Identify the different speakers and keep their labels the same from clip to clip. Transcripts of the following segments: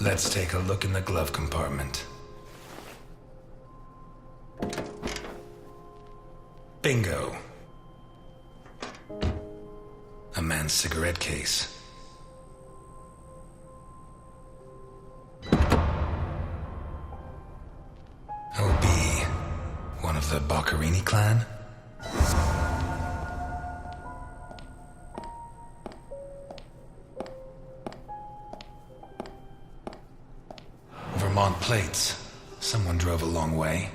Speaker 1: Let's take a look in the glove compartment. Bingo. A man's cigarette case. OB. One of the Boccherini clan? Vermont plates. Someone drove a long way.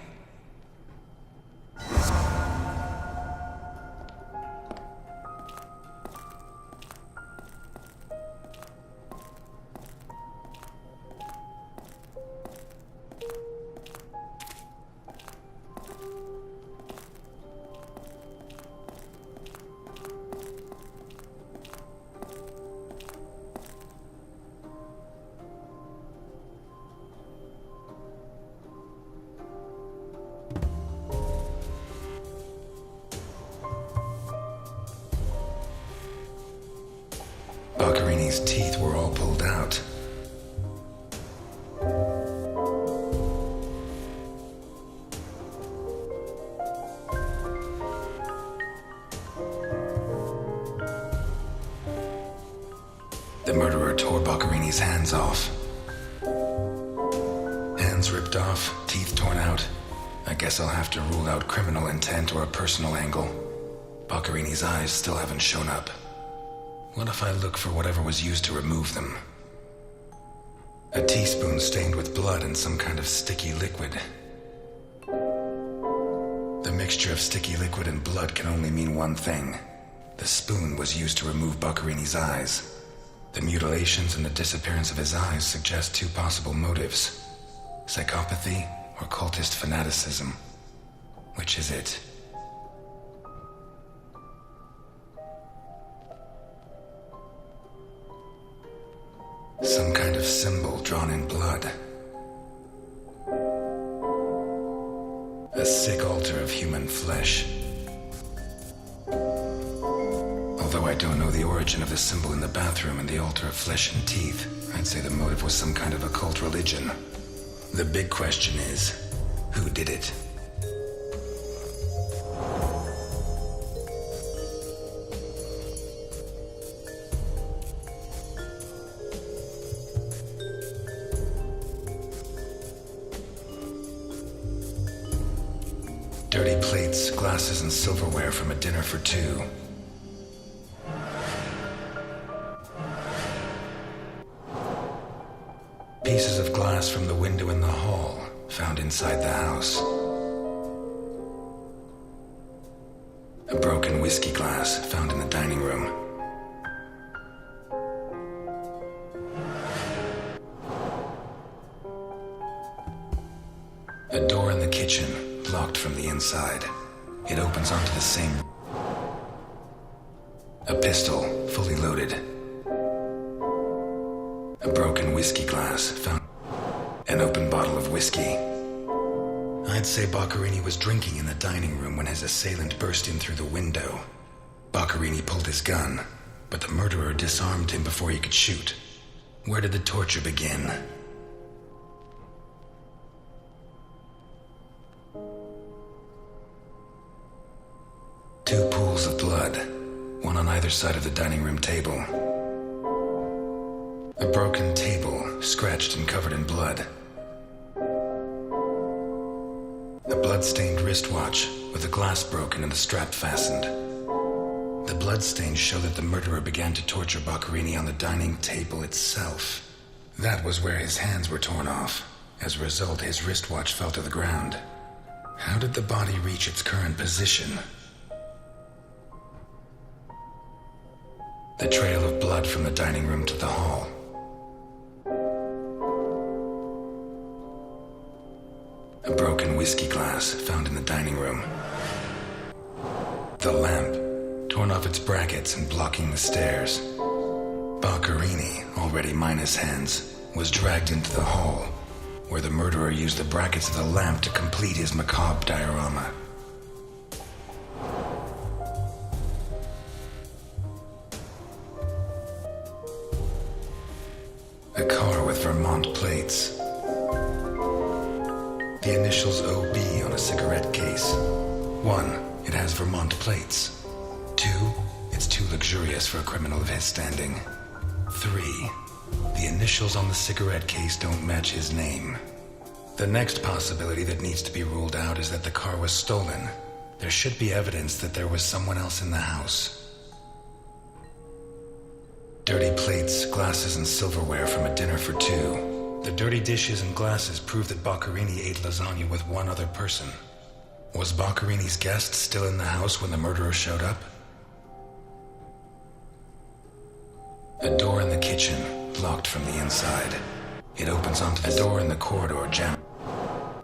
Speaker 1: Boccherini's teeth were all pulled out. The murderer tore Boccherini's hands off. Hands ripped off, teeth torn out. I guess I'll have to rule out criminal intent or a personal angle. Boccherini's eyes still haven't shown up. What if I look for whatever was used to remove them? A teaspoon stained with blood and some kind of sticky liquid. The mixture of sticky liquid and blood can only mean one thing. The spoon was used to remove Boccherini's eyes. The mutilations and the disappearance of his eyes suggest two possible motives. Psychopathy or cultist fanaticism. Which is it? Some kind of symbol drawn in blood. A sick altar of human flesh. Although I don't know the origin of the symbol in the bathroom and the altar of flesh and teeth, I'd say the motive was some kind of occult religion. The big question is, who did it? Dirty plates, glasses, and silverware from a dinner for two. Pieces of glass from the window in the hall, found inside the house. A broken whiskey glass, found in the dining room. A door in the kitchen, locked from the inside. It opens onto the same... A pistol, fully loaded. A broken whiskey glass, found... An open bottle of whiskey. I'd say Boccherini was drinking in the dining room when his assailant burst in through the window. Boccherini pulled his gun, but the murderer disarmed him before he could shoot. Where did the torture begin? Two pools of blood, one on either side of the dining room table. A broken table, scratched and covered in blood. A blood-stained wristwatch with the glass broken and the strap fastened. The bloodstains show that the murderer began to torture Boccherini on the dining table itself. That was where his hands were torn off. As a result, his wristwatch fell to the ground. How did the body reach its current position? The trail of blood from the dining room to the hall. A broken whiskey glass found in the dining room. The lamp, torn off its brackets and blocking the stairs. Boccherini, already minus hands, was dragged into the hall, where the murderer used the brackets of the lamp to complete his macabre diorama. A car with Vermont plates. The initials OB on a cigarette case. 1. It has Vermont plates. 2. It's too luxurious for a criminal of his standing. 3. The initials on the cigarette case don't match his name. The next possibility that needs to be ruled out is that the car was stolen. There should be evidence that there was someone else in the house. Dirty plates, glasses, and silverware from a dinner for 2. The dirty dishes and glasses prove that Boccherini ate lasagna with one other person. Was Boccherini's guest still in the house when the murderer showed up? A door in the kitchen, locked from the inside. It opens onto the door in the corridor jammed.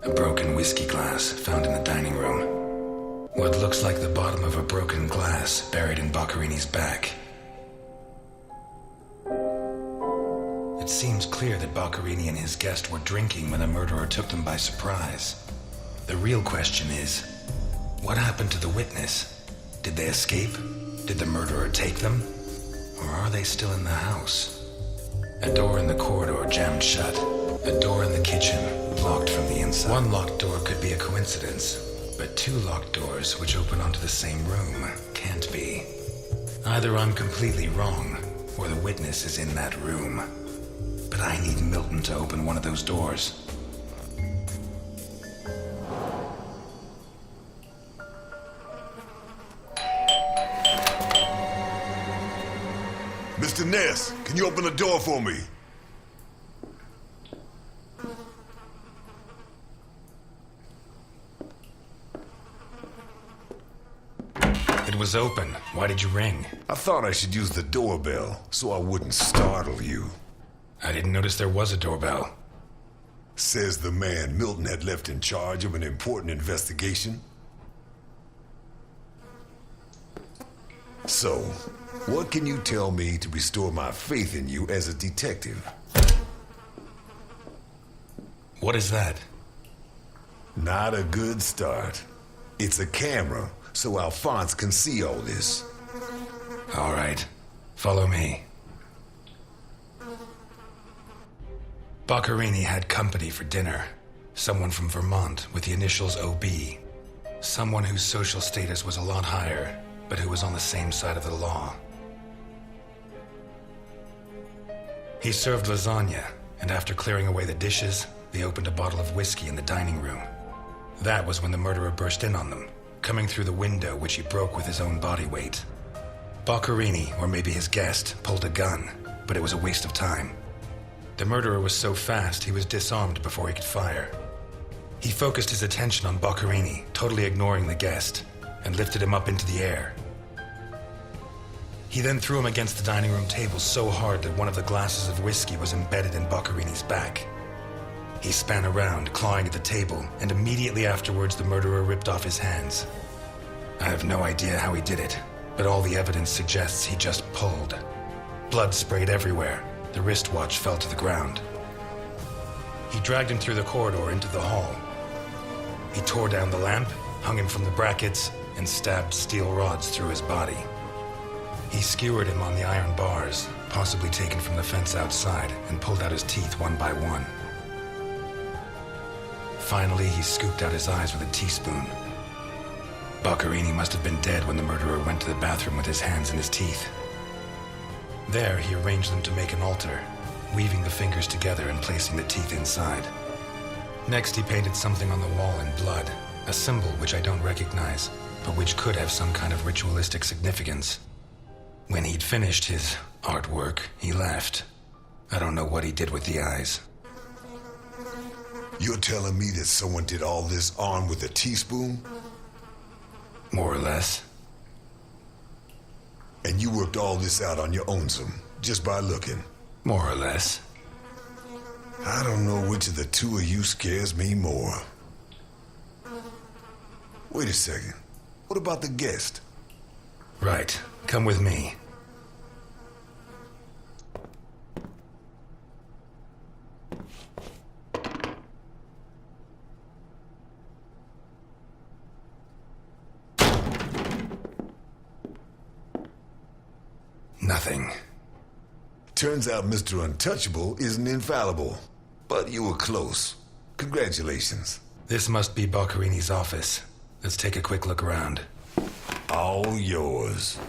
Speaker 1: A broken whiskey glass found in the dining room. What looks like the bottom of a broken glass buried in Boccherini's back. It seems clear that Boccherini and his guest were drinking when the murderer took them by surprise. The real question is, what happened to the witness? Did they escape? Did the murderer take them? Or are they still in the house? A door in the corridor jammed shut. A door in the kitchen locked from the inside. One locked door could be a coincidence, but 2 locked doors which open onto the same room can't be. Either I'm completely wrong, or the witness is in that room. But I need Milton to open one of those doors.
Speaker 2: Mr. Ness, can you open the door for me?
Speaker 1: It was open. Why did you ring?
Speaker 2: I thought I should use the doorbell so I wouldn't startle you.
Speaker 1: I didn't notice there was a doorbell.
Speaker 2: Says the man Milton had left in charge of an important investigation. So, what can you tell me to restore my faith in you as a detective?
Speaker 1: What is that?
Speaker 2: Not a good start. It's a camera, so Alphonse can see all this.
Speaker 1: All right. Follow me. Boccherini had company for dinner. Someone from Vermont with the initials OB. Someone whose social status was a lot higher, but who was on the same side of the law. He served lasagna, and after clearing away the dishes, they opened a bottle of whiskey in the dining room. That was when the murderer burst in on them, coming through the window which he broke with his own body weight. Boccherini, or maybe his guest, pulled a gun, but it was a waste of time. The murderer was so fast he was disarmed before he could fire. He focused his attention on Boccherini, totally ignoring the guest, and lifted him up into the air. He then threw him against the dining room table so hard that one of the glasses of whiskey was embedded in Boccherini's back. He span around, clawing at the table, and immediately afterwards the murderer ripped off his hands. I have no idea how he did it, but all the evidence suggests he just pulled. Blood sprayed everywhere. The wristwatch fell to the ground. He dragged him through the corridor into the hall. He tore down the lamp, hung him from the brackets, and stabbed steel rods through his body. He skewered him on the iron bars, possibly taken from the fence outside, and pulled out his teeth one by one. Finally, he scooped out his eyes with a teaspoon. Boccherini must have been dead when the murderer went to the bathroom with his hands in his teeth. There, he arranged them to make an altar, weaving the fingers together and placing the teeth inside. Next, he painted something on the wall in blood, a symbol which I don't recognize, but which could have some kind of ritualistic significance. When he'd finished his artwork, he left. I don't know what he did with the eyes.
Speaker 2: You're telling me that someone did all this armed with a teaspoon?
Speaker 1: More or less.
Speaker 2: And you worked all this out on your own, just by looking?
Speaker 1: More or less.
Speaker 2: I don't know which of the two of you scares me more. Wait a second. What about the guest?
Speaker 1: Right. Come with me. Nothing.
Speaker 2: Turns out Mr. Untouchable isn't infallible. But you were close. Congratulations.
Speaker 1: This must be Boccarini's office. Let's take a quick look around.
Speaker 2: All yours.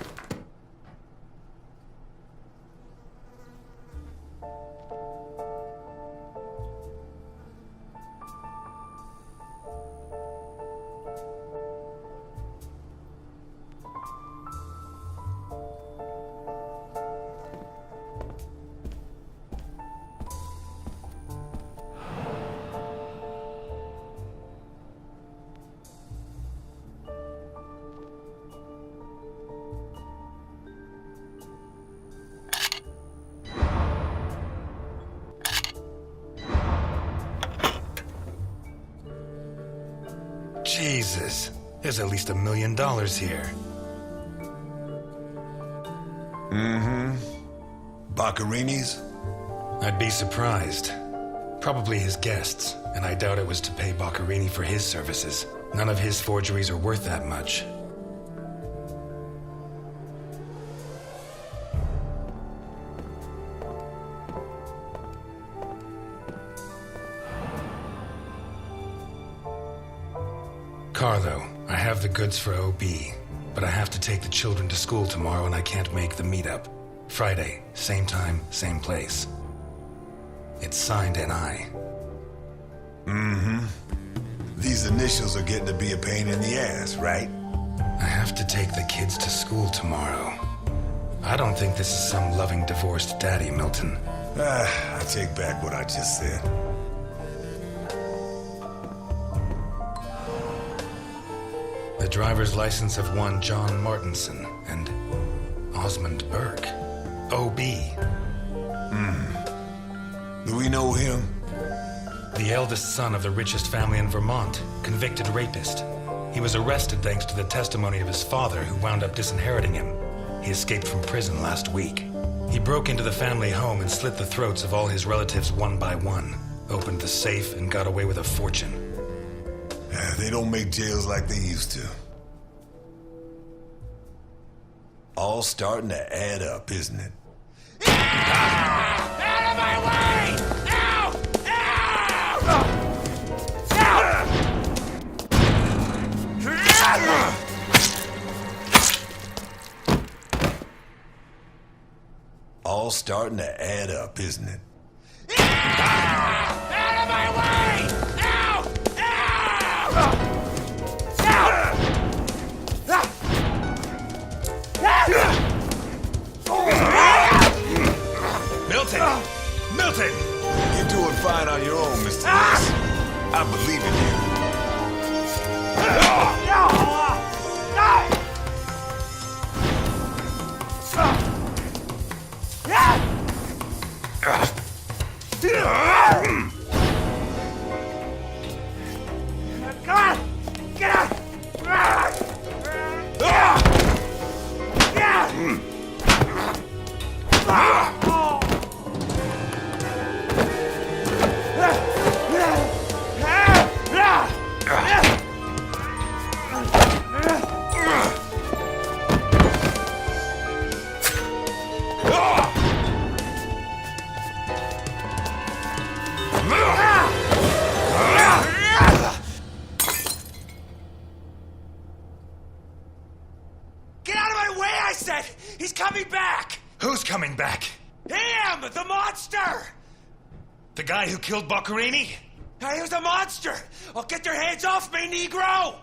Speaker 1: Jesus, there's at least $1 million here.
Speaker 2: Boccarini's?
Speaker 1: I'd be surprised. Probably his guests, and I doubt it was to pay Boccarini for his services. None of his forgeries are worth that much. Carlo, I have the goods for OB, but I have to take the children to school tomorrow and I can't make the meetup. Friday, same time, same place. It's signed NI.
Speaker 2: These initials are getting to be a pain in the ass, right?
Speaker 1: I have to take the kids to school tomorrow. I don't think this is some loving divorced daddy, Milton.
Speaker 2: I take back what I just said.
Speaker 1: The driver's license of one John Martinson and Osmond Burke. OB.
Speaker 2: Do we know him?
Speaker 1: The eldest son of the richest family in Vermont, convicted rapist. He was arrested thanks to the testimony of his father, who wound up disinheriting him. He escaped from prison last week. He broke into the family home and slit the throats of all his relatives one by one, opened the safe, and got away with a fortune.
Speaker 2: They don't make jails like they used to. All starting to add up, isn't it?
Speaker 3: Out of my way! Ow! Ow!
Speaker 2: All starting to add up, isn't it?
Speaker 3: Out of my way! Ow!
Speaker 1: Milton! Milton!
Speaker 2: You're doing fine on your own, Mr. Lewis. I believe in you.
Speaker 3: God! Get out! Get out of my way, I said! He's coming back!
Speaker 1: Who's coming back?
Speaker 3: Him! The monster!
Speaker 1: The guy who killed Boccarini?
Speaker 3: He was a monster! Oh, get your hands off me, Negro!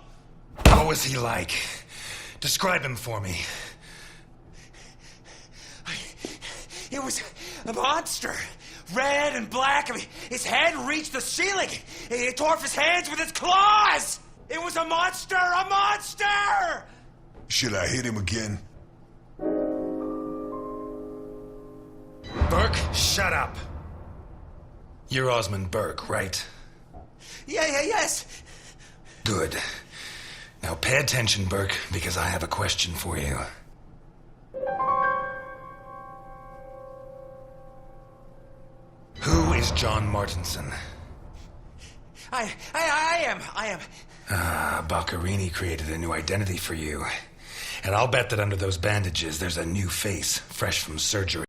Speaker 1: What was he like? Describe him for me.
Speaker 3: It was a monster. Red and black. I mean, his head reached the ceiling. He tore off his hands with his claws! It was a monster! A monster!
Speaker 2: Should I hit him again?
Speaker 1: Burke, shut up. You're Osmond Burke, right?
Speaker 3: Yes.
Speaker 1: Good. Now pay attention, Burke, because I have a question for you. Who is John Martinson?
Speaker 3: I am.
Speaker 1: Boccarini created a new identity for you. And I'll bet that under those bandages, there's a new face, fresh from surgery.